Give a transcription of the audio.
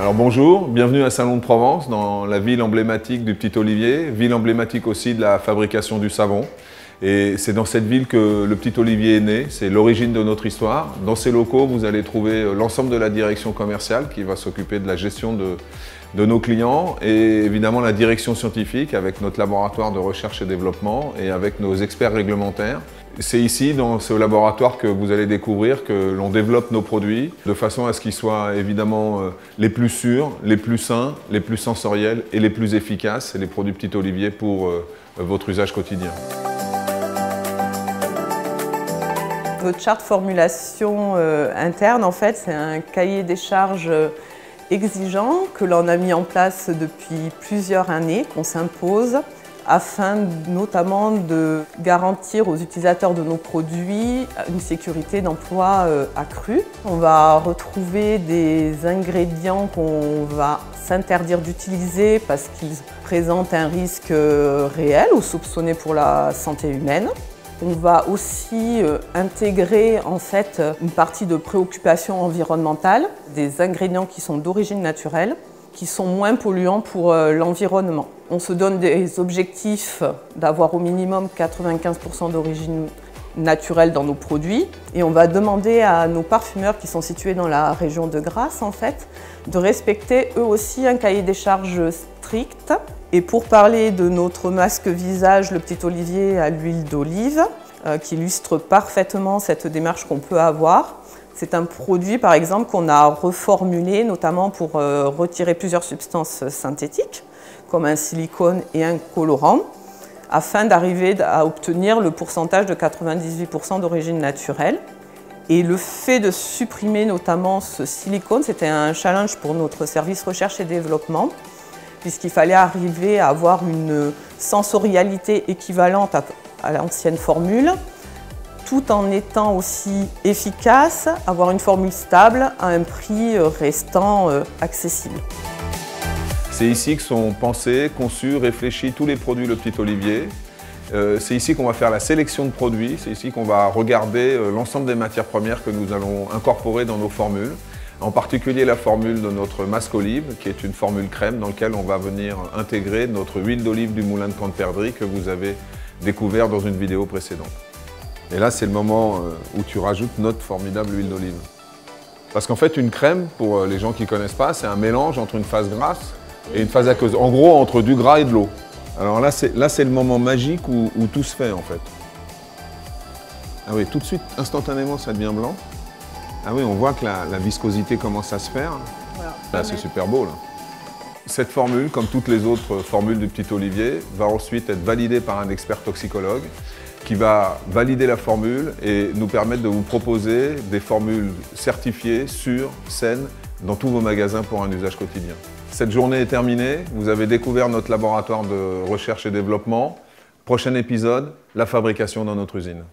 Alors bonjour, bienvenue à Salon de Provence, dans la ville emblématique du Petit Olivier, ville emblématique aussi de la fabrication du savon. Et c'est dans cette ville que le Petit Olivier est né, c'est l'origine de notre histoire. Dans ces locaux, vous allez trouver l'ensemble de la direction commerciale qui va s'occuper de la gestion de nos clients et évidemment la direction scientifique avec notre laboratoire de recherche et développement et avec nos experts réglementaires. C'est ici, dans ce laboratoire, que vous allez découvrir que l'on développe nos produits de façon à ce qu'ils soient évidemment les plus sûrs, les plus sains, les plus sensoriels et les plus efficaces. C'est les produits Petit Olivier pour votre usage quotidien. Notre charte formulation interne, en fait, c'est un cahier des charges exigeant que l'on a mis en place depuis plusieurs années, qu'on s'impose, afin notamment de garantir aux utilisateurs de nos produits une sécurité d'emploi accrue. On va retrouver des ingrédients qu'on va s'interdire d'utiliser parce qu'ils présentent un risque réel ou soupçonné pour la santé humaine. On va aussi intégrer en fait une partie de préoccupation environnementale, des ingrédients qui sont d'origine naturelle, qui sont moins polluants pour l'environnement. On se donne des objectifs d'avoir au minimum 95% d'origine naturelle dans nos produits et on va demander à nos parfumeurs qui sont situés dans la région de Grasse en fait, de respecter eux aussi un cahier des charges strict. Et pour parler de notre masque visage, le Petit Olivier à l'huile d'olive, qui illustre parfaitement cette démarche qu'on peut avoir. C'est un produit, par exemple, qu'on a reformulé, notamment pour retirer plusieurs substances synthétiques, comme un silicone et un colorant, afin d'arriver à obtenir le pourcentage de 98% d'origine naturelle. Et le fait de supprimer notamment ce silicone, c'était un challenge pour notre service recherche et développement, puisqu'il fallait arriver à avoir une sensorialité équivalente à l'ancienne formule, tout en étant aussi efficace, avoir une formule stable à un prix restant accessible. C'est ici que sont pensés, conçus, réfléchis tous les produits Le Petit Olivier. C'est ici qu'on va faire la sélection de produits, c'est ici qu'on va regarder l'ensemble des matières premières que nous allons incorporer dans nos formules. En particulier la formule de notre masque olive, qui est une formule crème dans laquelle on va venir intégrer notre huile d'olive du moulin de Canterbury que vous avez découvert dans une vidéo précédente. Et là, c'est le moment où tu rajoutes notre formidable huile d'olive. Parce qu'en fait, une crème, pour les gens qui ne connaissent pas, c'est un mélange entre une phase grasse et une phase aqueuse. En gros, entre du gras et de l'eau. Alors là, c'est le moment magique où tout se fait, en fait. Ah oui, tout de suite, instantanément, ça devient blanc. Ah oui, on voit que la viscosité commence à se faire. Voilà. Là, c'est super beau, là. Cette formule, comme toutes les autres formules du Petit Olivier, va ensuite être validée par un expert toxicologue qui va valider la formule et nous permettre de vous proposer des formules certifiées, sûres, saines, dans tous vos magasins pour un usage quotidien. Cette journée est terminée, vous avez découvert notre laboratoire de recherche et développement. Prochain épisode, la fabrication dans notre usine.